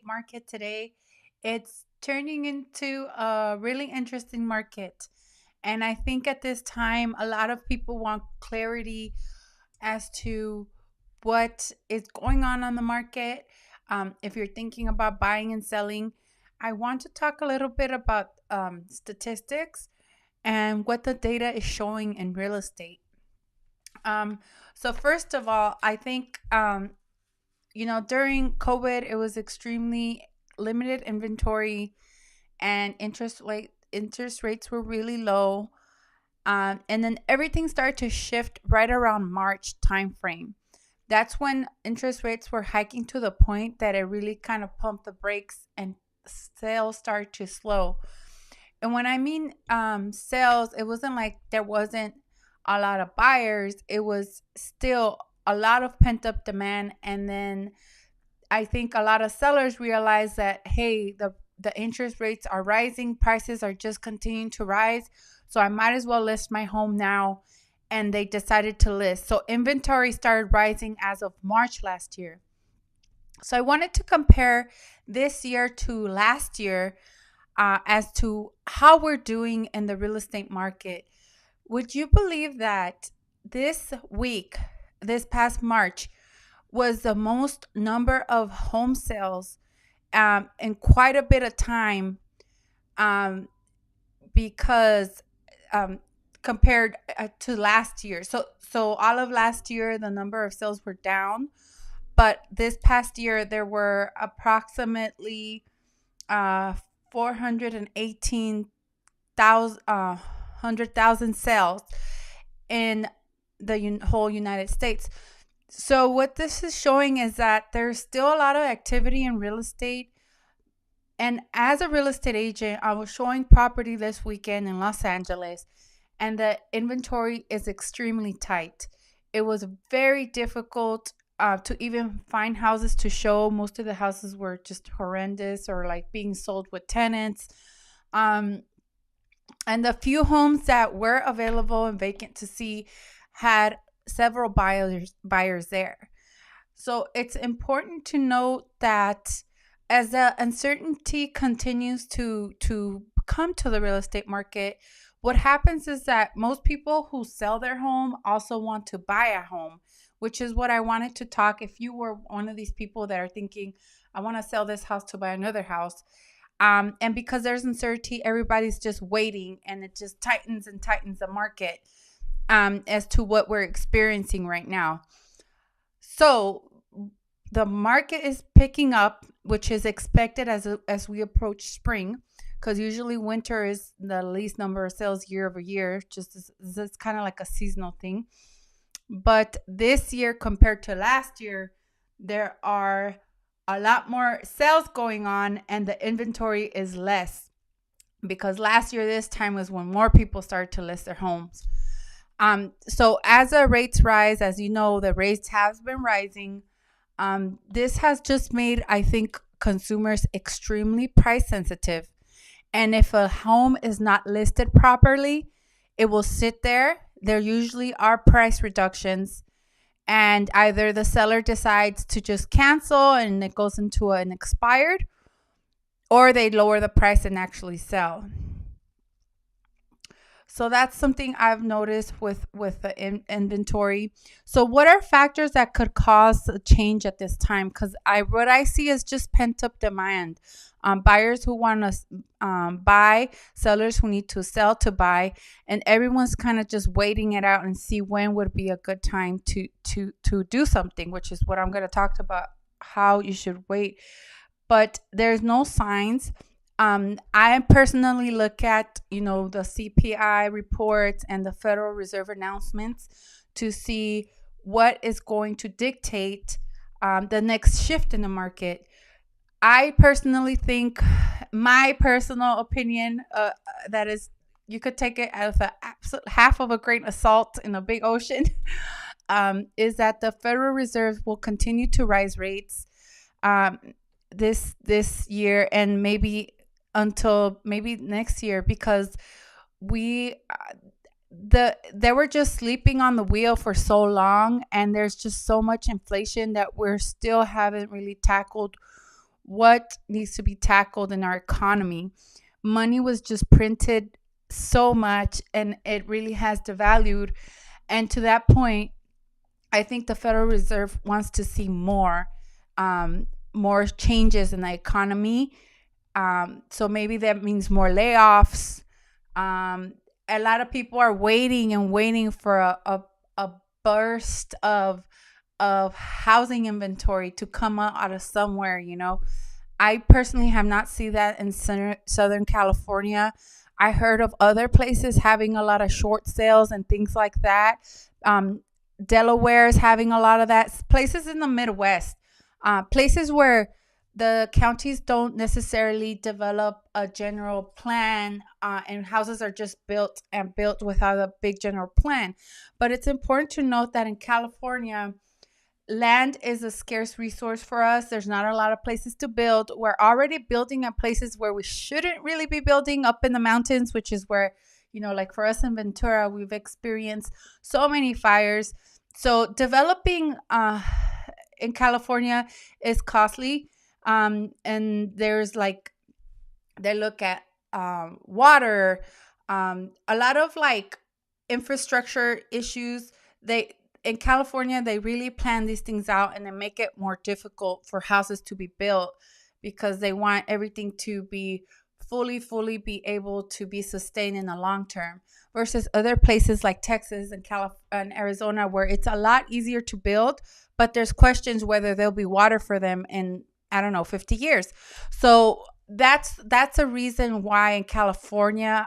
market today, it's turning into a really interesting market. And I think at this time, a lot of people want clarity as to what is going on the market. If you're thinking about buying and selling, I want to talk a little bit about statistics and what the data is showing in real estate. Um, so, first of all, I think during COVID, it was extremely limited inventory and interest rates were really low. And then everything started to shift right around March timeframe. That's when interest rates were hiking to the point that it really kind of pumped the brakes and sales started to slow. And when I mean sales, it wasn't like there wasn't a lot of buyers. It was still a lot of pent up demand. And then I think a lot of sellers realize that, hey, the interest rates are rising, prices are just continuing to rise. So I might as well list my home now. And they decided to list. So inventory started rising as of March last year. So I wanted to compare this year to last year as to how we're doing in the real estate market. Would you believe that this week, this past March, was the most number of home sales in quite a bit of time, um, because compared to last year. So all of last year, the number of sales were down, but this past year there were approximately 418,000 100,000 sales in the whole United States. So what this is showing is that there's still a lot of activity in real estate. And as a real estate agent, I was showing property this weekend in Los Angeles, and the inventory is extremely tight. It was very difficult to even find houses to show. Most of the houses were just horrendous or like being sold with tenants. Um, and the few homes that were available and vacant to see had several buyers there. So it's important to note that as the uncertainty continues to come to the real estate market, what happens is that most people who sell their home also want to buy a home, which is what I wanted to talk. If you were one of these people that are thinking, I want to sell this house to buy another house, and because there's uncertainty, everybody's just waiting, and it just tightens and tightens the market as to what we're experiencing right now. So the market is picking up, which is expected as we approach spring, because usually winter is the least number of sales year over year. Just it's kind of like a seasonal thing. But this year compared to last year, there are a lot more sales going on, and the inventory is less because last year this time was when more people started to list their homes. So as the rates rise, as you know, the rates have been rising. This has just made, I think, consumers extremely price sensitive. And if a home is not listed properly, it will sit there. There usually are price reductions, and either the seller decides to just cancel and it goes into an expired, or they lower the price and actually sell. So that's something I've noticed with the inventory. So what are factors that could cause a change at this time? Because what I see is just pent up demand. Buyers who want to buy, sellers who need to sell to buy, and everyone's kind of just waiting it out and see when would be a good time to do something, which is what I'm going to talk about, how you should wait. But there's no signs. I personally look at, the CPI reports and the Federal Reserve announcements to see what is going to dictate the next shift in the market. I personally think, my personal opinion, that is, you could take it as a absolute half of a grain of salt in a big ocean, is that the Federal Reserve will continue to rise rates um, this year, and maybe until maybe next year, because we they were just sleeping on the wheel for so long, and there's just so much inflation that we're still haven't really tackled what needs to be tackled in our economy. Money was just printed so much and it really has devalued. And to that point, I think the Federal Reserve wants to see more changes in the economy. So maybe that means more layoffs. Um, a lot of people are waiting and waiting for a burst of housing inventory to come out of somewhere. I personally have not seen that in Southern California. I heard of other places having a lot of short sales and things like that. Um, Delaware is having a lot of that. Places in the Midwest, places where the counties don't necessarily develop a general plan, and houses are just built and built without a big general plan. But it's important to note that in California, land is a scarce resource for us. There's not a lot of places to build. We're already building at places where we shouldn't really be building, up in the mountains, which is where, like for us in Ventura, we've experienced so many fires. So developing in California is costly. And there's like, they look at water, a lot of like infrastructure issues. They In California, they really plan these things out and they make it more difficult for houses to be built because they want everything to be fully be able to be sustained in the long term, versus other places like Texas and and Arizona, where it's a lot easier to build, but there's questions whether there'll be water for them in, I don't know, 50 years. So that's a reason why in California,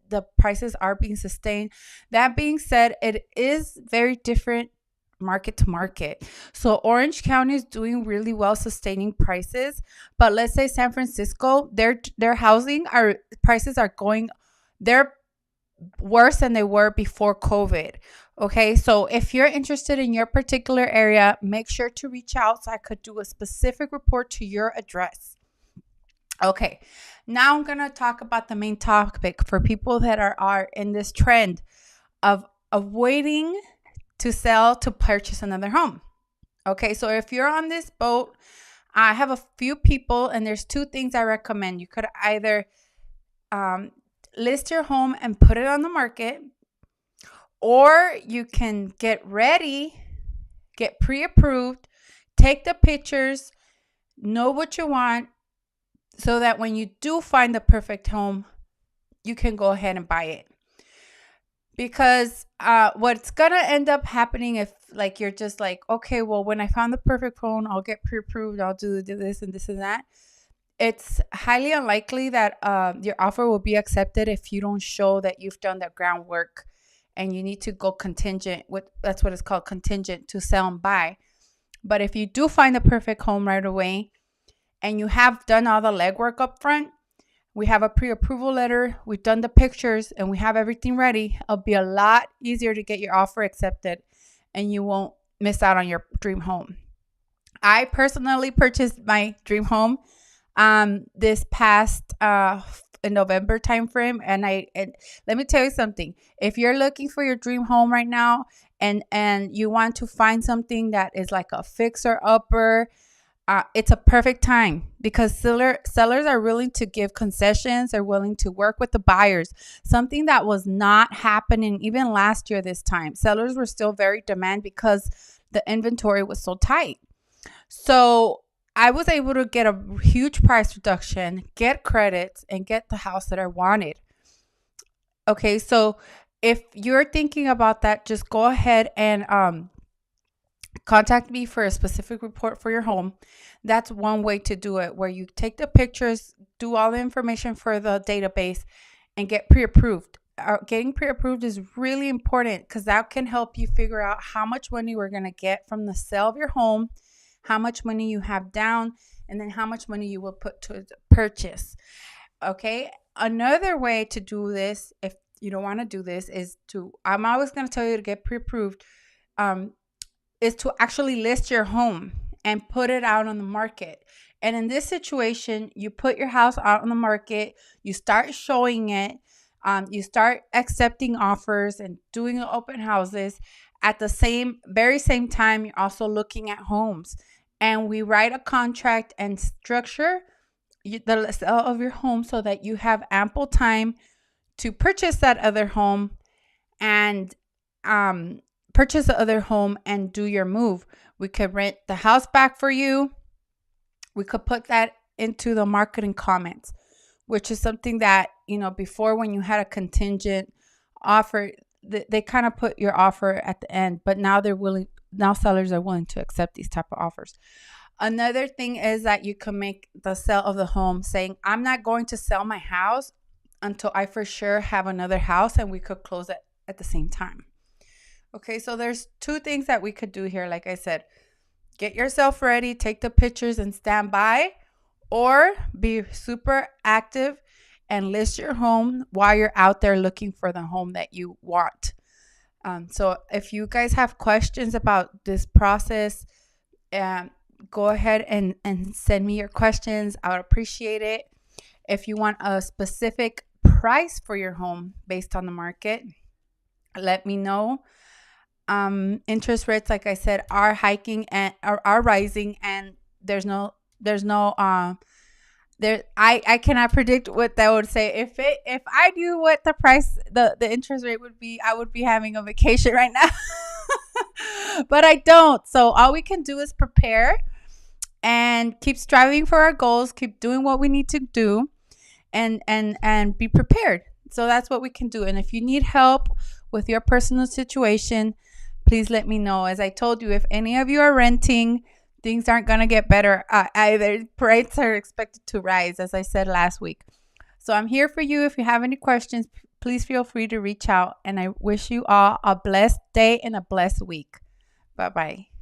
the prices are being sustained. That being said, it is very different market to market. So Orange County is doing really well sustaining prices, but let's say San Francisco, their housing prices are going, they're worse than they were before COVID. Okay, so if you're interested in your particular area, make sure to reach out so I could do a specific report to your address. Okay, now I'm going to talk about the main topic for people that are in this trend of waiting to sell to purchase another home. Okay, so if you're on this boat, I have a few people, and there's two things I recommend. You could either list your home and put it on the market, or you can get ready, get pre-approved, take the pictures, know what you want, so that when you do find the perfect home, you can go ahead and buy it. Because what's gonna end up happening, if like you're just like, okay, well, when I found the perfect home, I'll get pre-approved, I'll do this and this and that, it's highly unlikely that your offer will be accepted if you don't show that you've done the groundwork, and you need to go contingent. That's what it's called, contingent, to sell and buy. But if you do find the perfect home right away, and you have done all the legwork up front, we have a pre-approval letter, we've done the pictures, and we have everything ready, it'll be a lot easier to get your offer accepted, and you won't miss out on your dream home. I personally purchased my dream home this past in November timeframe, and let me tell you something. If you're looking for your dream home right now, and you want to find something that is like a fixer upper, it's a perfect time, because sellers are willing to give concessions. They're willing to work with the buyers. Something that was not happening even last year this time. Sellers were still very demand because the inventory was so tight. So I was able to get a huge price reduction, get credits, and get the house that I wanted. Okay, so if you're thinking about that, just go ahead and contact me for a specific report for your home. That's one way to do it, where you take the pictures, do all the information for the database, and get pre-approved. Getting pre-approved is really important, because that can help you figure out how much money we're going to get from the sale of your home, how much money you have down, and then how much money you will put to the purchase. Okay, another way to do this, if you don't want to do this, is I'm always going to tell you to get pre-approved, is to actually list your home and put it out on the market. And in this situation, you put your house out on the market, you start showing it, you start accepting offers and doing open houses. At the very same time, you're also looking at homes. and we write a contract and structure the sale of your home so that you have ample time to purchase that other home and purchase the other home and do your move. We could rent the house back for you. We could put that into the marketing comments, which is something that, before, when you had a contingent offer, they kind of put your offer at the end, but now sellers are willing to accept these type of offers. Another thing is that you can make the sale of the home saying, I'm not going to sell my house until I for sure have another house, and we could close it at the same time. Okay, so there's two things that we could do here. Like I said, get yourself ready, take the pictures and stand by, or be super active and list your home while you're out there looking for the home that you want. So if you guys have questions about this process, go ahead and send me your questions. I would appreciate it. If you want a specific price for your home based on the market, let me know. Interest rates, like I said, are hiking and are rising, and I cannot predict what that would say. If I knew what the interest rate would be, I would be having a vacation right now. But I don't. So all we can do is prepare and keep striving for our goals, keep doing what we need to do, and be prepared. So that's what we can do. And if you need help with your personal situation, please let me know. As I told you, if any of you are renting, things aren't going to get better either. Prices are expected to rise, as I said last week. So I'm here for you. If you have any questions, please feel free to reach out. And I wish you all a blessed day and a blessed week. Bye-bye.